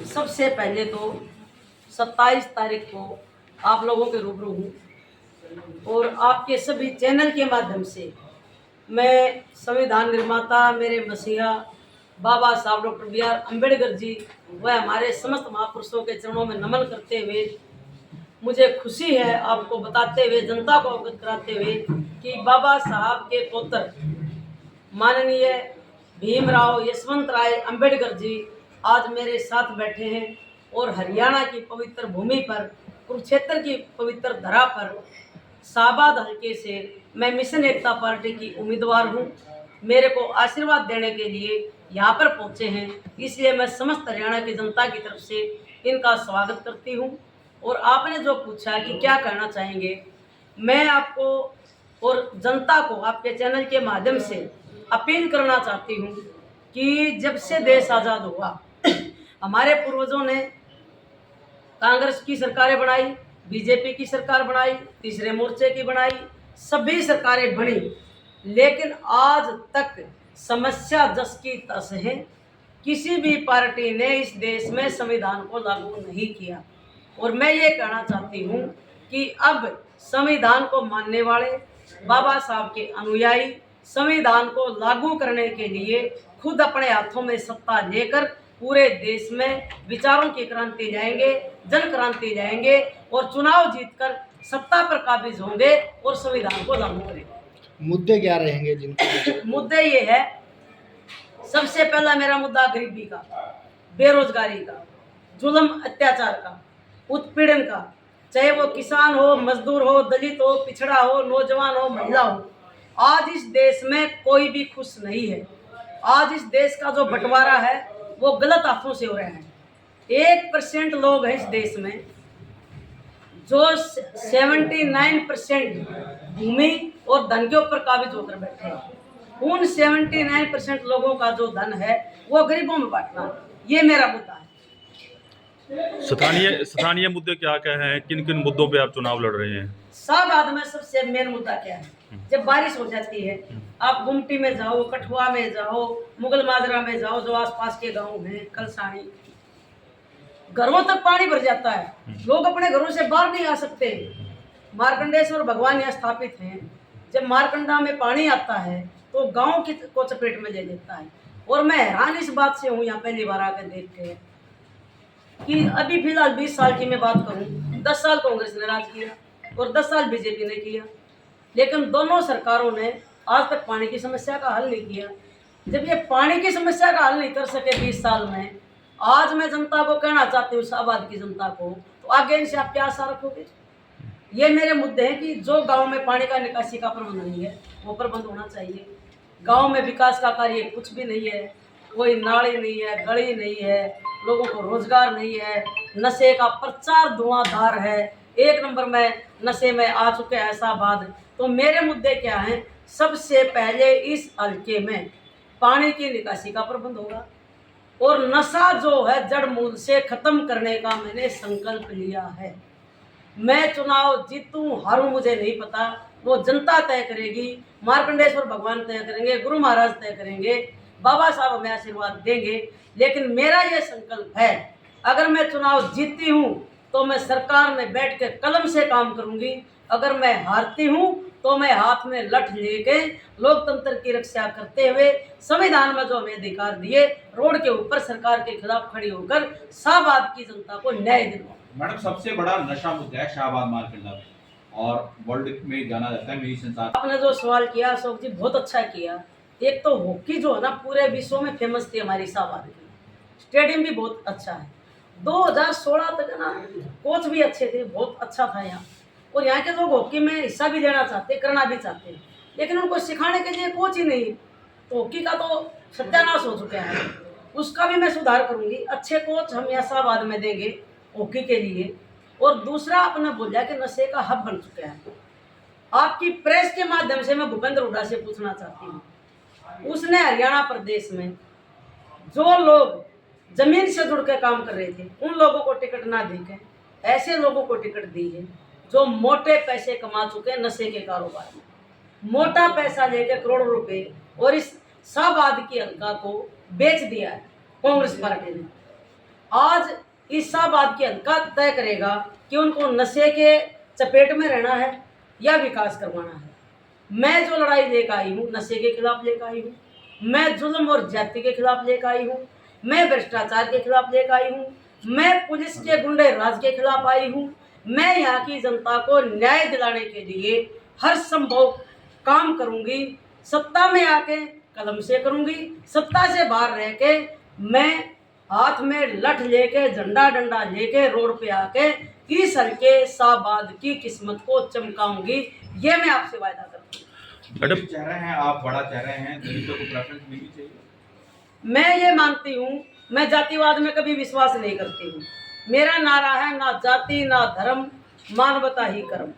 सबसे पहले तो 27 तारीख को आप लोगों के रूबरू हूँ और आपके सभी चैनल के माध्यम से मैं संविधान निर्माता मेरे मसीहा बाबा साहब doctor B are Ambedkar ji व हमारे समस्त महापुरुषों के चरणों में नमन करते हुए मुझे खुशी है आपको बताते हुए, जनता को अवगत कराते हुए कि बाबा साहब के पुत्र माननीय भीमराव यशवंत राय अम्बेडकर जी आज मेरे साथ बैठे हैं और हरियाणा की पवित्र भूमि पर, कुरुक्षेत्र की पवित्र धरा पर शाहबाद हल्के से मैं मिशन एकता पार्टी की उम्मीदवार हूं। मेरे को आशीर्वाद देने के लिए यहाँ पर पहुँचे हैं, इसलिए मैं समस्त हरियाणा की जनता की तरफ से इनका स्वागत करती हूं। और आपने जो पूछा कि क्या कहना चाहेंगे, मैं आपको और जनता को आपके चैनल के माध्यम से अपील करना चाहती हूं कि जब से देश आज़ाद हुआ हमारे पूर्वजों ने कांग्रेस की सरकारें बनाई, बीजेपी की सरकार बनाई, तीसरे मोर्चे की बनाई, सभी सरकारें बनी, लेकिन आज तक समस्या जस की तस है। किसी भी पार्टी ने इस देश में संविधान को लागू नहीं किया। और मैं ये कहना चाहती हूँ कि अब संविधान को मानने वाले बाबा साहब के अनुयायी संविधान को लागू करने के लिए खुद अपने हाथों में सत्ता लेकर पूरे देश में विचारों की क्रांति लाएंगे, जन क्रांति लाएंगे और चुनाव जीतकर सत्ता पर काबिज होंगे और संविधान को लागू करेंगे। मुद्दे क्या रहेंगे जिनके मुद्दे ये है, सबसे पहला मेरा मुद्दा गरीबी का, बेरोजगारी का, जुल्म अत्याचार का, उत्पीड़न का, चाहे वो किसान हो, मजदूर हो, दलित हो, पिछड़ा हो, नौजवान हो, महिला हो। आज इस देश में कोई भी खुश नहीं है। आज इस देश का जो बंटवारा है वो गलत हाथों से हो रहा है। 1% लोग हैं इस देश में जो 79% भूमि और धन के ऊपर काबिज होकर बैठे हैं। उन 79% लोगों का जो धन है वो गरीबों में बांटना, ये मेरा मुद्दा है। स्थानीय मुद्दे क्या क्या हैं? किन किन मुद्दों पे आप चुनाव लड़ रहे हैं? शाहबाद में सबसे मेन मुद्दा क्या है, जब बारिश हो जाती है, आप गुमटी में जाओ, कठुआ में जाओ, मुगल माजरा में जाओ, जो आसपास के गांव हैं, कलसानी, घरों तक पानी भर जाता है। लोग अपने घरों से बाहर नहीं आ सकते। मार्कंडेश्वर भगवान यहाँ स्थापित हैं। जब मारकंडा में पानी आता है तो गांव को चपेट में ले लेता है। और मैं हैरान इस बात से हूँ, यहाँ पहली बार आकर देख के, कि अभी फिलहाल 20 साल की मैं बात करूँ, 10 साल कांग्रेस ने राज किया और 10 साल बीजेपी ने किया, लेकिन दोनों सरकारों ने आज तक पानी की समस्या का हल नहीं किया। जब ये पानी की समस्या का हल नहीं कर सके 20 साल में, आज मैं जनता को कहना चाहती हूँ, शाहबाद की जनता को, तो आगे इनसे आप क्या आशा रखोगे। ये मेरे मुद्दे हैं कि जो गांव में पानी का निकासी का प्रबंध नहीं है वो प्रबंध होना चाहिए। गांव में विकास का कार्य कुछ भी नहीं है, कोई नाली नहीं है, गली नहीं है, लोगों को रोजगार नहीं है, नशे का प्रचार धुआंधार है, 1 नंबर में नशे में आ चुके हैं शाहबाद। तो मेरे मुद्दे क्या हैं, सबसे पहले इस हल्के में पानी की निकासी का प्रबंध होगा और नशा जो है जड़ मूल से खत्म करने का मैंने संकल्प लिया है। मैं चुनाव जीतूं हारूं मुझे नहीं पता, वो जनता तय करेगी, मार्कंडेश्वर भगवान तय करेंगे, गुरु महाराज तय करेंगे, बाबा साहब हमें आशीर्वाद देंगे। लेकिन मेरा ये संकल्प है, अगर मैं चुनाव जीतती हूँ तो मैं सरकार में बैठ के कलम से काम करूँगी, अगर मैं हारती हूँ तो मैं हाथ में लठ लेके लोकतंत्र की रक्षा करते हुए संविधान में जो हमें अधिकार दिए, रोड के ऊपर सरकार के खिलाफ खड़ी होकर शाहबाद की जनता को न्याय दिलवाऊं। मैडम, सबसे बड़ा नशा मुद्दा है शाहबाद मारकंडा में और वर्ल्ड में जाना जाता है मेरी संसार। आपने जो सवाल किया अशोक जी, बहुत अच्छा किया। एक तो हॉकी जो है ना पूरे विश्व में फेमस थी हमारी शाहबाद की, स्टेडियम भी बहुत अच्छा है। 2016 तक है ना, कोच भी अच्छे थे, बहुत अच्छा था यहाँ। और यहाँ के लोग हॉकी में हिस्सा भी लेना चाहते, करना भी चाहते, लेकिन उनको सिखाने के लिए कोच ही नहीं। तो हॉकी का तो सत्यानाश हो चुका है, उसका भी मैं सुधार करूँगी। अच्छे कोच हम यहाँ शाहबाद में देंगे हॉकी के लिए। और दूसरा, आपने बोला कि नशे का हब बन चुका है। आपकी प्रेस के माध्यम से मैं भूपेंद्र हुड्डा से पूछना चाहती हूँ, उसने हरियाणा प्रदेश में जो लोग जमीन से जुड़ के काम कर रहे थे उन लोगों को टिकट ना देके ऐसे लोगों को टिकट दी है जो मोटे पैसे कमा चुके हैं नशे के कारोबार में, मोटा पैसा लेके करोड़ों रुपए, और इस शाहबाद की हल्का को बेच दिया है कांग्रेस पार्टी ने। आज इस शाहबाद की हल्का तय करेगा कि उनको नशे के चपेट में रहना है या विकास करवाना है। मैं जो लड़ाई लेकर आई हूँ नशे के खिलाफ लेकर आई हूँ, मैं जुल्म और जाति के खिलाफ लेकर आई हूँ, मैं भ्रष्टाचार के खिलाफ लेकर आई हूँ, मैं पुलिस के गुंडे राज के खिलाफ आई हूँ। मैं यहाँ की जनता को न्याय दिलाने के लिए हर संभव काम करूँगी। सत्ता में आके कलम से करूँगी, सत्ता से बाहर रह के मैं हाथ में लठ लेके झंडा डंडा लेके रोड पे आके इस हल्के शाहबाद की किस्मत को चमकाऊंगी। ये मैं आपसे वायदा करती हूँ। मैडम चेहरे हैं आप, बड़ा चेहरे हैं, दलितों को प्रेफरेंस मिलनी चाहिए। मैं ये मानती हूँ, मैं जातिवाद में कभी विश्वास नहीं करती हूँ। मेरा नारा है ना जाति ना धर्म, मानवता ही कर्म।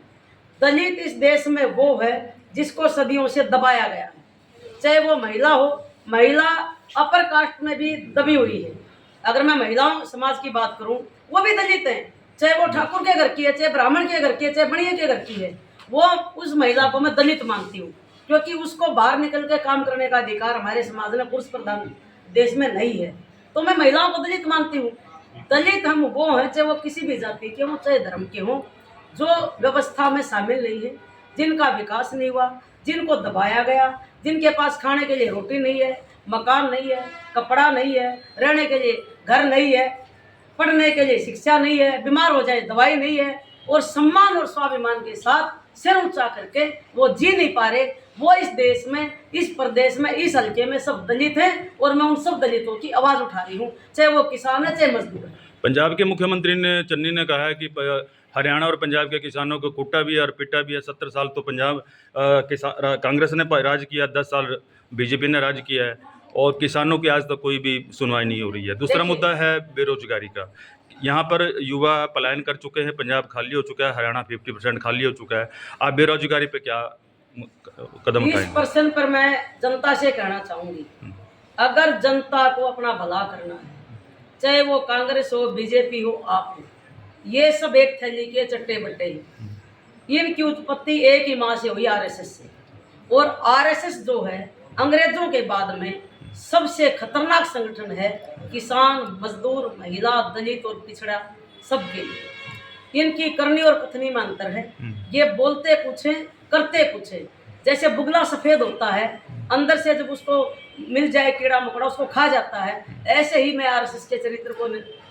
दलित इस देश में वो है जिसको सदियों से दबाया गया है, चाहे वो महिला हो। महिला अपर कास्ट में भी दबी हुई है। अगर मैं महिलाओं समाज की बात करूं, वो भी दलित हैं, चाहे वो ठाकुर के घर की है, चाहे ब्राह्मण के घर की है, चाहे बनिया के घर की है। वो उस महिला को मैं दलित मानती हूँ, क्योंकि उसको बाहर निकल के काम करने का अधिकार हमारे समाज में पुरुष प्रधान देश में नहीं है। तो मैं महिलाओं को दलित मानती हूँ। दलित हम वो हैं, चाहे वो किसी भी जाति के हों, चाहे धर्म के हों, जो व्यवस्था में शामिल नहीं है, जिनका विकास नहीं हुआ, जिनको दबाया गया, जिनके पास खाने के लिए रोटी नहीं है, मकान नहीं है, कपड़ा नहीं है, रहने के लिए घर नहीं है, पढ़ने के लिए शिक्षा नहीं है, बीमार हो जाए दवाई नहीं है, और सम्मान और स्वाभिमान के साथ सिर ऊंचा करके वो जी नहीं पा रहे। वो इस देश में, इस प्रदेश में, इस हल्के में सब दलित हैं, और मैं उन सब दलितों की आवाज़ उठा रही हूँ, चाहे वो किसान है, चाहे मजदूर है। पंजाब के मुख्यमंत्री ने चन्नी ने कहा है कि हरियाणा और पंजाब के किसानों को कूटा भी है और पिटा भी है। 70 साल तो पंजाब कांग्रेस ने राज किया, 10 साल बीजेपी ने राज किया है, और किसानों की आज तक कोई भी सुनवाई नहीं हो रही है। दूसरा मुद्दा है बेरोजगारी का। यहाँ पर युवा पलायन कर चुके हैं, पंजाब खाली हो चुका है, हरियाणा 50% खाली हो चुका है। आप बेरोजगारी पे क्या कदम इस उठाएंगे? प्रश्न पर मैं जनता से कहना चाहूँगी, अगर जनता को अपना भला करना है, चाहे वो कांग्रेस हो, बीजेपी हो, आप हो, ये सब एक थैली के चट्टे बट्टे हैं। इनकी उत्पत्ति एक ही माँ से हुई, आरएसएस से। और आरएसएस जो है अंग्रेजों के बाद में सबसे खतरनाक संगठन है किसान, मजदूर, महिला, दलित और पिछड़ा सबके लिए। इनकी करनी और कथनी में अंतर है। ये बोलते कुछ हैं, करते कुछ है। जैसे बुगला सफ़ेद होता है, अंदर से जब उसको मिल जाए कीड़ा मकोड़ा उसको खा जाता है, ऐसे ही मैं आरएसएस के चरित्र को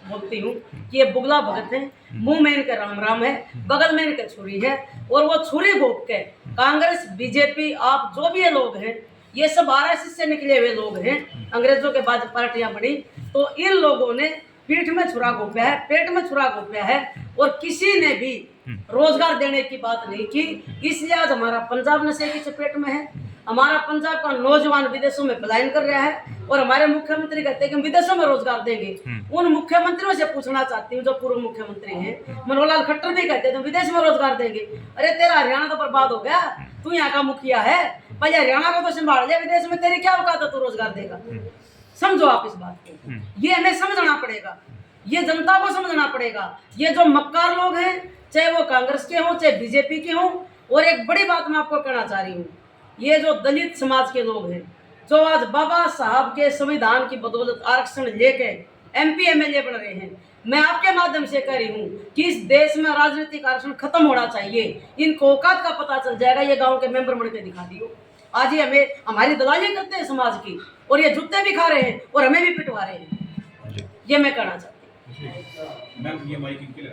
बोलती हूँ कि ये बुगला भगत है, मुंह में इनके राम राम है, बगल में इनके छुरी है, और वो छुरी घोंप के कांग्रेस, बीजेपी, आप जो भी ये लोग हैं, ये सब आरएसएस से निकले हुए लोग हैं। अंग्रेजों के बाद पार्टियां बनी, तो इन लोगों ने पीठ में छुरा घोंपा है, पेट में छुरा घोंपा है, और किसी ने भी रोजगार देने की बात नहीं की। इसलिए आज हमारा पंजाब नशे की चपेट में है। हमारा पंजाब का नौजवान विदेशों में पलायन कर रहा है, और हमारे मुख्यमंत्री कहते हैं कि हम विदेशों में रोजगार देंगे। उन मुख्यमंत्रियों से पूछना चाहती हूँ जो पूर्व मुख्यमंत्री हैं, मनोहर लाल खट्टर भी कहते हैं विदेश में रोजगार देंगे। अरे तेरा हरियाणा तो बर्बाद हो गया, तू यहाँ का मुखिया है, भाई हरियाणा को तो संभाल लिया, विदेश में तेरी क्या औकात है, तू रोजगार देगा? समझो आप इस बात को, ये हमें समझना पड़ेगा, ये जनता को समझना पड़ेगा। ये जो मक्कार लोग हैं, चाहे वो कांग्रेस के हों, चाहे बीजेपी के हों, और एक बड़ी बात मैं आपको कहना चाह रही हूँ, ये जो दलित समाज के लोग हैं, जो आज बाबा साहब के संविधान की बदौलत आरक्षण लेके एमपी एमएलए बन रहे हैं, मैं आपके माध्यम से कह रही हूँ कि इस देश में राजनीतिक आरक्षण खत्म होना चाहिए। इनको औकात का पता चल जाएगा, ये गांव के मेंबर बन के दिखा दियो। आज ये हमें हमारी दलाली करते हैं समाज की, और ये जूते भी खा रहे हैं और हमें भी पिटवा रहे हैं। ये मैं कहना चाहती हूँ। मैम, ये माइक इनके लिए